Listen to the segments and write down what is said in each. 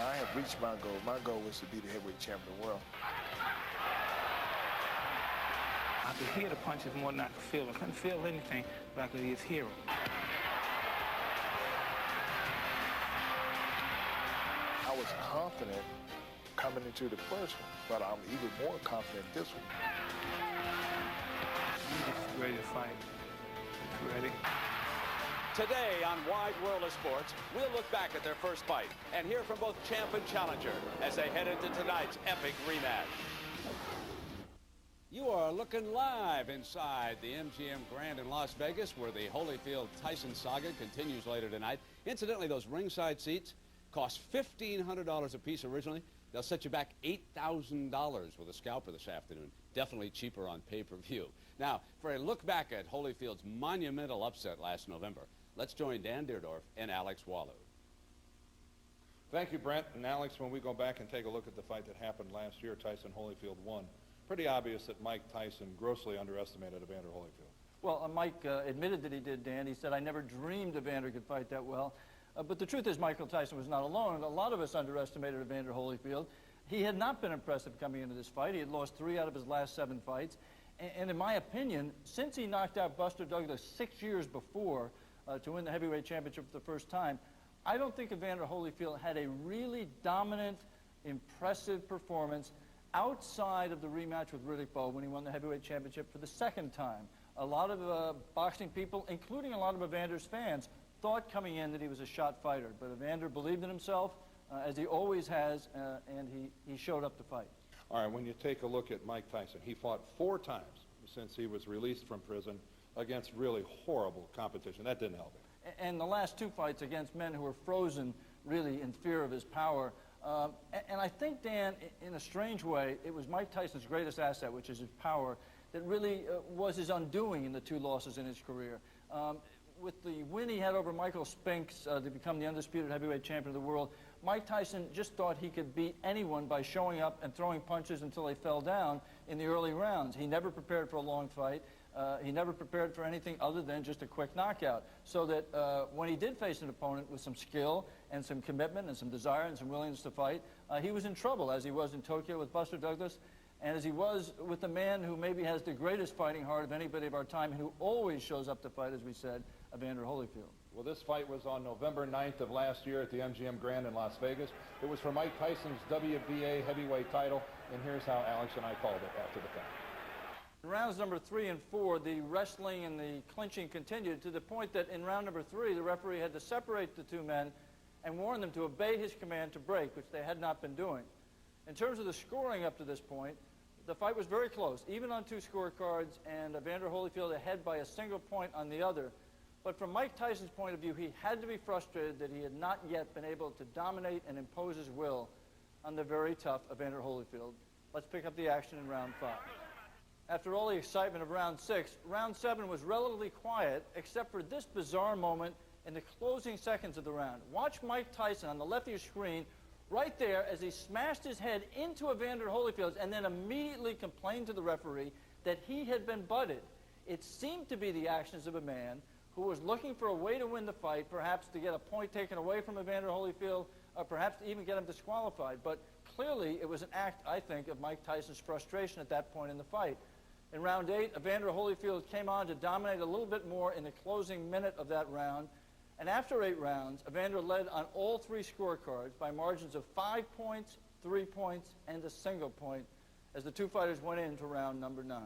I have reached my goal. My goal was to be the heavyweight champion of the world. I could hear the punches more than I could feel them. I couldn't feel anything, but I could just hear them. I was confident coming into the first one, but I'm even more confident this one. I'm just ready to fight. Just ready. Today on Wide World of Sports, we'll look back at their first fight and hear from both champ and challenger as they head into tonight's epic rematch. You are looking live inside the MGM Grand in Las Vegas, where the Holyfield-Tyson saga continues later tonight. Incidentally, those ringside seats cost $1,500 a piece originally. They'll set you back $8,000 with a scalper this afternoon. Definitely cheaper on pay-per-view. Now, for a look back at Holyfield's monumental upset last November, let's join Dan Deerdorf and Alex Walu. Thank you, Brent. And Alex, when we go back and take a look at the fight that happened last year, Tyson Holyfield won. Pretty obvious that Mike Tyson grossly underestimated Evander Holyfield. Well, Mike admitted that he did, Dan. He said, I never dreamed Evander could fight that well. But the truth is, Michael Tyson was not alone. A lot of us underestimated Evander Holyfield. He had not been impressive coming into this fight. He had lost 3 out of his last 7 fights. And in my opinion, since he knocked out Buster Douglas 6 years before to win the heavyweight championship for the first time, I don't think Evander Holyfield had a really dominant, impressive performance outside of the rematch with Riddick Bowe when he won the heavyweight championship for the second time. A lot of boxing people, including a lot of Evander's fans, thought coming in that he was a shot fighter. But Evander believed in himself, as he always has, and he showed up to fight. All right, when you take a look at Mike Tyson, he fought 4 times since he was released from prison against really horrible competition. That didn't help him. And the last 2 fights against men who were frozen, really in fear of his power. And I think, Dan, in a strange way, it was Mike Tyson's greatest asset, which is his power, that really was his undoing in the 2 losses in his career. With the win he had over Michael Spinks to become the undisputed heavyweight champion of the world, Mike Tyson just thought he could beat anyone by showing up and throwing punches until they fell down in the early rounds. He never prepared for a long fight. He never prepared for anything other than just a quick knockout. So that when he did face an opponent with some skill and some commitment and some desire and some willingness to fight, he was in trouble, as he was in Tokyo with Buster Douglas, and as he was with the man who maybe has the greatest fighting heart of anybody of our time and who always shows up to fight, as we said, Evander Holyfield. Well, this fight was on November 9th of last year at the MGM Grand in Las Vegas. It was for Mike Tyson's WBA heavyweight title, and here's how Alex and I called it after the fact. In rounds number 3 and 4, the wrestling and the clinching continued to the point that in round number 3, the referee had to separate the 2 men and warn them to obey his command to break, which they had not been doing. In terms of the scoring up to this point, the fight was very close, even on 2 scorecards, and Evander Holyfield ahead by a single point on the other. But from Mike Tyson's point of view, he had to be frustrated that he had not yet been able to dominate and impose his will on the very tough Evander Holyfield. Let's pick up the action in round 5. After all the excitement of round 6, round 7 was relatively quiet, except for this bizarre moment in the closing seconds of the round. Watch Mike Tyson on the left of your screen right there as he smashed his head into Evander Holyfield and then immediately complained to the referee that he had been butted. It seemed to be the actions of a man who was looking for a way to win the fight, perhaps to get a point taken away from Evander Holyfield, or perhaps to even get him disqualified. But clearly it was an act, I think, of Mike Tyson's frustration at that point in the fight. In round 8, Evander Holyfield came on to dominate a little bit more in the closing minute of that round. And after 8 rounds, Evander led on all 3 scorecards by margins of 5 points, 3 points, and a single point as the 2 fighters went into round number 9.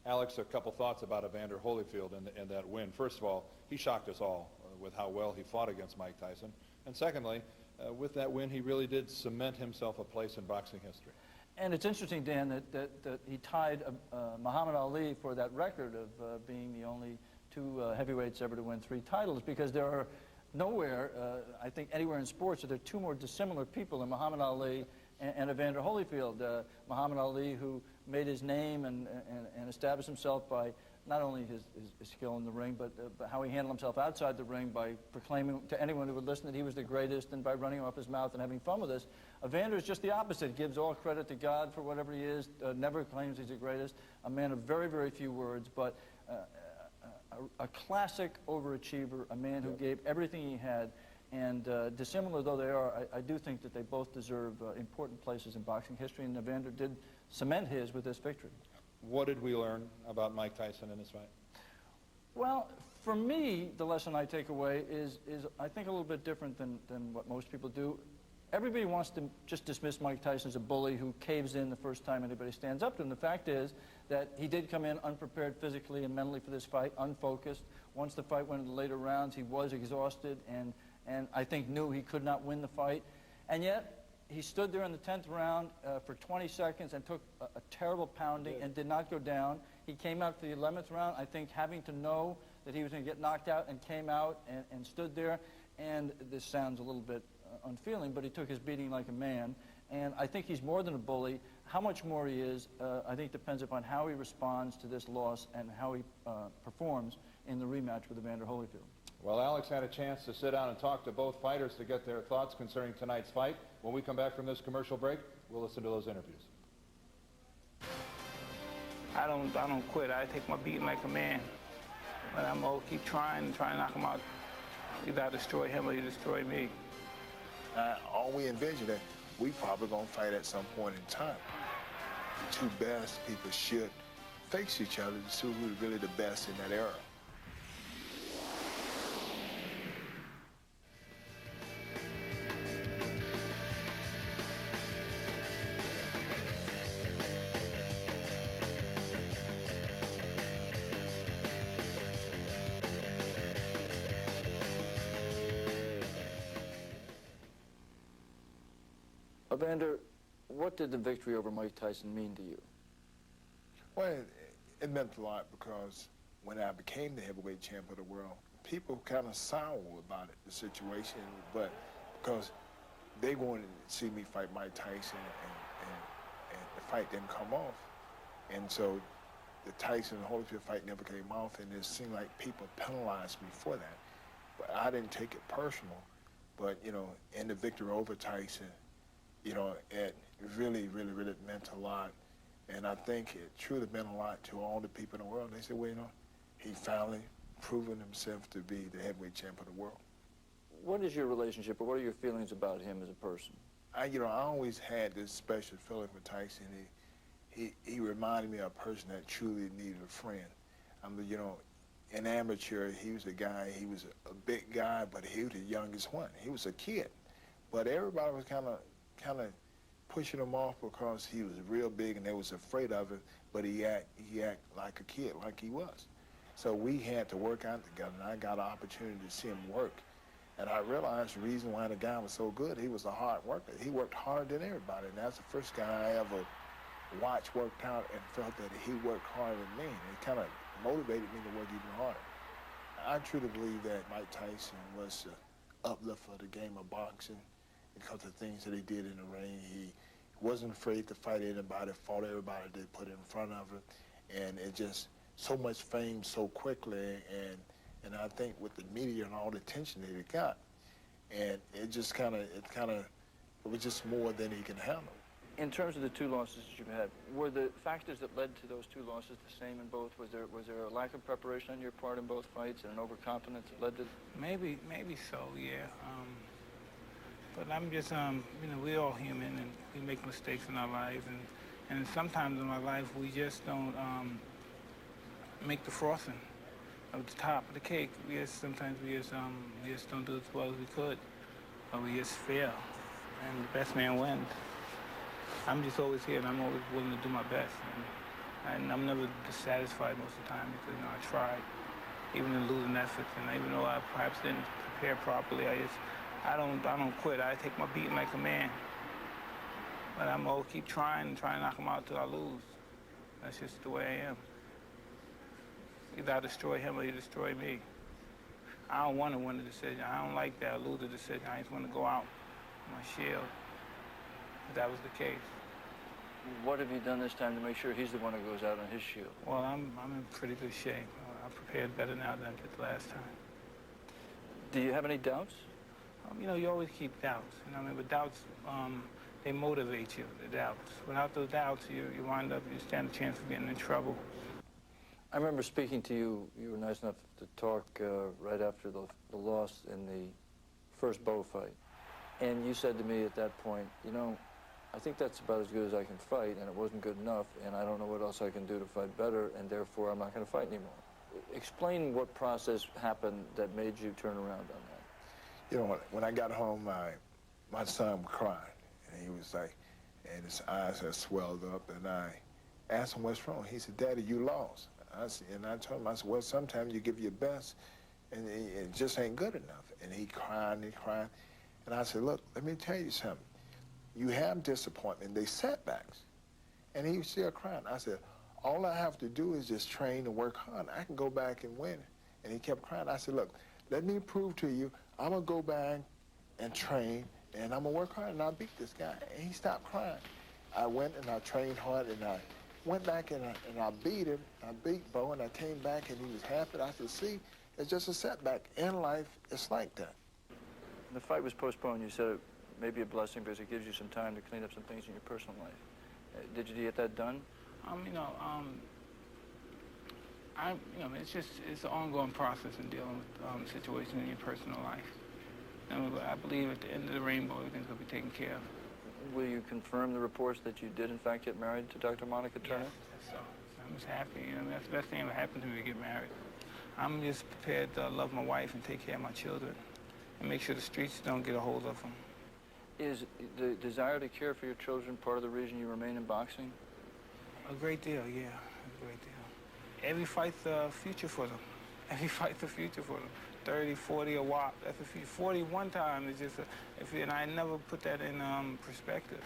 Alex, a couple thoughts about Evander Holyfield and that win. First of all, he shocked us all with how well he fought against Mike Tyson. And secondly, with that win, he really did cement himself a place in boxing history. And it's interesting, Dan, that he tied Muhammad Ali for that record of being the only 2 heavyweights ever to win 3 titles, because there are nowhere, I think anywhere in sports, that there are 2 more dissimilar people than Muhammad Ali and Evander Holyfield. Muhammad Ali, who made his name and established himself by not only his skill in the ring, but how he handled himself outside the ring by proclaiming to anyone who would listen that he was the greatest and by running off his mouth and having fun with us. Evander is just the opposite. Gives all credit to God for whatever he is, never claims he's the greatest, a man of very, very few words, but a classic overachiever, a man who gave everything he had. And dissimilar though they are, I do think that they both deserve important places in boxing history, and Evander did cement his with this victory. What did we learn about Mike Tyson in this fight? Well, for me, the lesson I take away is I think a little bit different than what most people do. Everybody wants to just dismiss Mike Tyson as a bully who caves in the first time anybody stands up to him. The fact is that he did come in unprepared physically and mentally for this fight, unfocused. Once the fight went into the later rounds, he was exhausted and I think knew he could not win the fight. And yet, he stood there in the 10th round for 20 seconds and took a terrible pounding and did not go down. He came out for the 11th round, I think, having to know that he was going to get knocked out, and came out and stood there. And this sounds a little bit unfeeling, but he took his beating like a man. And I think he's more than a bully. How much more he is, I think, depends upon how he responds to this loss and how he performs in the rematch with Evander Holyfield. Well, Alex had a chance to sit down and talk to both fighters to get their thoughts concerning tonight's fight. When we come back from this commercial break, we'll listen to those interviews. I don't quit. I take my beating like a man. But I'm going to keep trying to knock him out. Either I destroy him or he destroy me. All we envision that we probably going to fight at some point in time. The two best people should face each other to see who's really the best in that era. Evander, what did the victory over Mike Tyson mean to you? Well, it meant a lot because when I became the heavyweight champ of the world, people kind of sour about it, the situation, but because they wanted to see me fight Mike Tyson and the fight didn't come off. And so the Tyson and Holyfield fight never came off, and it seemed like people penalized me for that. But I didn't take it personal. But, you know, in the victory over Tyson, you know, it really, really, really meant a lot. And I think it truly meant a lot to all the people in the world. They said, well, you know, he finally proven himself to be the heavyweight champ of the world. What is your relationship, or what are your feelings about him as a person? I always had this special feeling for Tyson. He reminded me of a person that truly needed a friend. You know, in amateur, he was a guy, he was a big guy, but he was the youngest one. He was a kid. But everybody was kind of pushing him off because he was real big and they was afraid of him, but he act like a kid, like he was. So we had to work out together, and I got an opportunity to see him work. And I realized the reason why the guy was so good, he was a hard worker. He worked harder than everybody, and that's the first guy I ever watched worked out and felt that he worked harder than me. And it kind of motivated me to work even harder. I truly believe that Mike Tyson was the uplift of the game of boxing because of the things that he did in the ring. He wasn't afraid to fight anybody, fought everybody they put in front of him, and it just so much fame so quickly, and I think with the media and all the attention that it got, and it just it was just more than he can handle. In terms of the two losses that you've had, were the factors that led to those two losses the same in both? Was there a lack of preparation on your part in both fights and an overconfidence that led to? Maybe so, yeah. But I'm just, you know, we're all human and we make mistakes in our lives, and sometimes in our life we just don't make the frosting of the top of the cake. Sometimes we just don't do as well as we could, or we just fail, and the best man wins. I'm just always here, and I'm always willing to do my best, and I'm never dissatisfied most of the time because, you know, I tried, even in losing efforts, and even though I perhaps didn't prepare properly, I don't quit. I take my beating like a man. But I'm going to keep trying to knock him out till I lose. That's just the way I am. Either I destroy him or he destroy me. I don't want to win the decision. I don't like that. I lose the decision. I just want to go out with my shield. If that was the case. What have you done this time to make sure he's the one who goes out on his shield? Well, I'm in pretty good shape. I prepared better now than I did last time. Do you have any doubts? You know, you always keep doubts. You know what I mean? But doubts, they motivate you, the doubts. Without those doubts, you stand a chance of getting in trouble. I remember speaking to you. You were nice enough to talk right after the loss in the first bow fight. And you said to me at that point, you know, I think that's about as good as I can fight, and it wasn't good enough, and I don't know what else I can do to fight better, and therefore I'm not going to fight anymore. Explain what process happened that made you turn around on that. You know, when I got home, my son was crying, and he was like, and his eyes had swelled up, and I asked him what's wrong. He said, Daddy, you lost. And I told him, I said, well, sometimes you give your best, and it just ain't good enough. And he cried and he cried. And I said, look, let me tell you something. You have disappointment, they setbacks. And he was still crying. I said, all I have to do is just train and work hard. I can go back and win. And he kept crying. I said, look, let me prove to you, I'm going to go back and train, and I'm going to work hard, and I'll beat this guy. And he stopped crying. I went and I trained hard, and I went back and I beat him. I beat Bo, and I came back, and he was happy. I said, see, it's just a setback. In life, it's like that. The fight was postponed. You said it may be a blessing because it gives you some time to clean up some things in your personal life. Did you get that done? It's an ongoing process in dealing with situations in your personal life. And I believe at the end of the rainbow, everything's going to be taken care of. Will you confirm the reports that you did, in fact, get married to Dr. Monica Turner? Yes, that's so. I'm just happy. You know, that's the best thing that happened to me to get married. I'm just prepared to love my wife and take care of my children and make sure the streets don't get a hold of them. Is the desire to care for your children part of the reason you remain in boxing? A great deal, yeah, a great deal. Every fight's a future for them. Every fight's a future for them. 30, 40, a whop, that's a future. 40 one time is just and I never put that in perspective.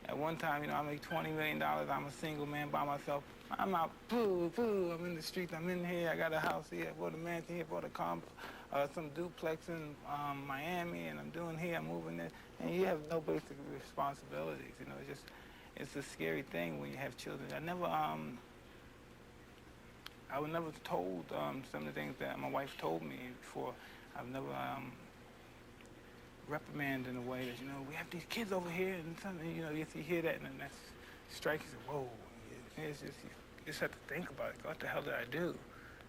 At one time, you know, I make $20 million, I'm a single man by myself. I'm out, I'm in the streets, I'm in here, I got a house here, I bought a mansion here, bought some duplex in Miami, and I'm doing here, I'm moving there, and you have no basic responsibilities, you know, it's a scary thing when you have children. I was never told some of the things that my wife told me before. I've never reprimanded in a way that, you know, we have these kids over here, and something, you know, you hear that, and then that strikes you, whoa. It's just, you just have to think about it. What the hell did I do?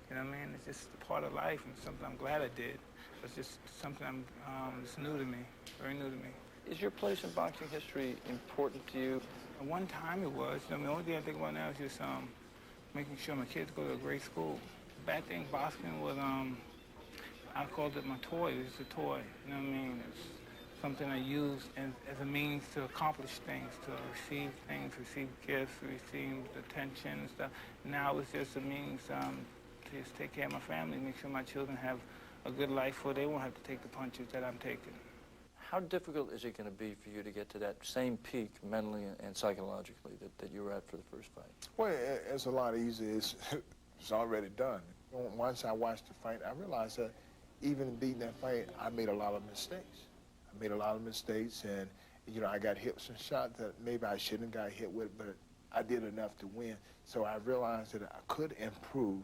You know what I mean? It's just part of life, and something I'm glad I did. It's just something that's new to me, very new to me. Is your place in boxing history important to you? At one time it was. You know, the only thing I think about now is just making sure my kids go to a great school. The bad thing boxing was, I called it my toy. It was just a toy. You know what I mean? It's something I used as a means to accomplish things, to receive things, receive gifts, receive attention and stuff. Now it's just a means to just take care of my family, make sure my children have a good life where they won't have to take the punches that I'm taking. How difficult is it going to be for you to get to that same peak mentally and psychologically that you were at for the first fight? Well, it's a lot easier. It's already done. Once I watched the fight, I realized that even beating that fight, I made a lot of mistakes. I made a lot of mistakes, and, you know, I got hit with some shots that maybe I shouldn't have got hit with, but I did enough to win. So I realized that I could improve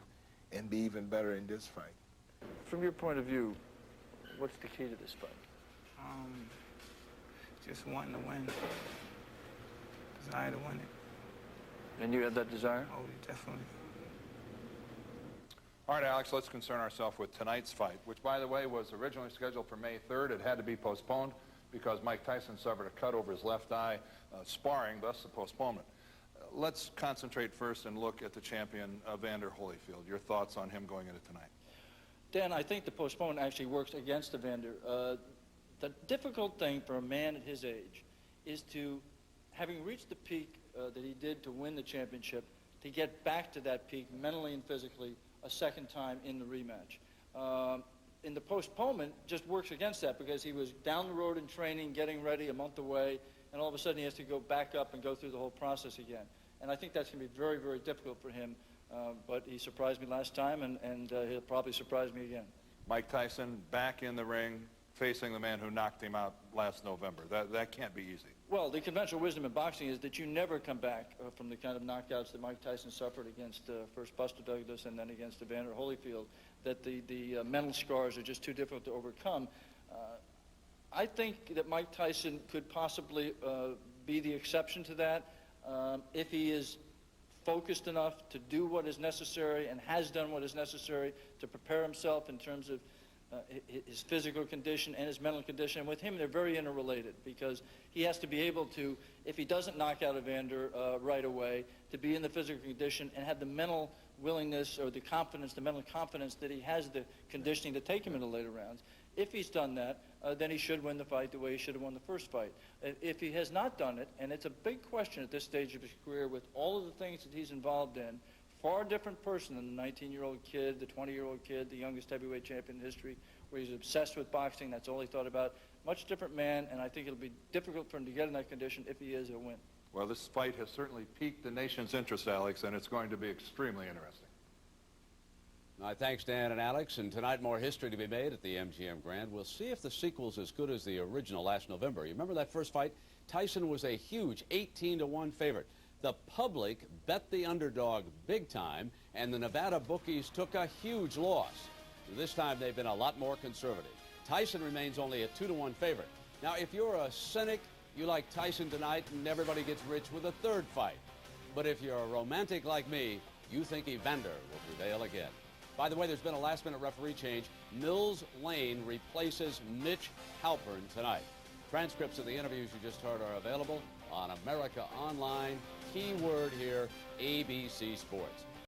and be even better in this fight. From your point of view, what's the key to this fight? Just wanting to win. Desire to win it. And you had that desire? Oh, definitely. All right, Alex, let's concern ourselves with tonight's fight, which, by the way, was originally scheduled for May 3rd. It had to be postponed because Mike Tyson suffered a cut over his left eye, sparring, thus the postponement. Let's concentrate first and look at the champion, Evander Holyfield. Your thoughts on him going into tonight? Dan, I think the postponement actually works against Evander. The difficult thing for a man at his age is to, having reached the peak that he did to win the championship, to get back to that peak mentally and physically a second time in the rematch. In the postponement, just works against that because he was down the road in training, getting ready a month away, and all of a sudden he has to go back up and go through the whole process again. And I think that's going to be very, very difficult for him. But he surprised me last time, and he'll probably surprise me again. Mike Tyson back in the ring, facing the man who knocked him out last November. That can't be easy. Well, the conventional wisdom in boxing is that you never come back from the kind of knockouts that Mike Tyson suffered against first Buster Douglas and then against Evander Holyfield, that the mental scars are just too difficult to overcome. I think that Mike Tyson could possibly be the exception to that if he is focused enough to do what is necessary and has done what is necessary to prepare himself in terms of his physical condition and his mental condition. And with him, they're very interrelated because he has to be able to, if he doesn't knock out Evander right away, to be in the physical condition and have the mental willingness or the confidence, the mental confidence that he has the conditioning to take him in the later rounds. If he's done that, then he should win the fight the way he should have won the first fight. If he has not done it, and it's a big question at this stage of his career with all of the things that he's involved in, far different person than the 19-year-old kid, the 20-year-old kid, the youngest heavyweight champion in history, where he's obsessed with boxing. That's all he thought about. Much different man, and I think it'll be difficult for him to get in that condition. If he is, he'll win. Well, this fight has certainly piqued the nation's interest, Alex, and it's going to be extremely interesting. All right, thanks, Dan and Alex. And tonight, more history to be made at the MGM Grand. We'll see if the sequel's as good as the original last November. You remember that first fight? Tyson was a huge 18-1 favorite. The public bet the underdog big time, and the Nevada bookies took a huge loss. This time, they've been a lot more conservative. Tyson remains only a 2-1 favorite. Now, if you're a cynic, you like Tyson tonight, and everybody gets rich with a third fight. But if you're a romantic like me, you think Evander will prevail again. By the way, there's been a last-minute referee change. Mills Lane replaces Mitch Halpern tonight. Transcripts of the interviews you just heard are available on America Online. Keyword here, ABC Sports.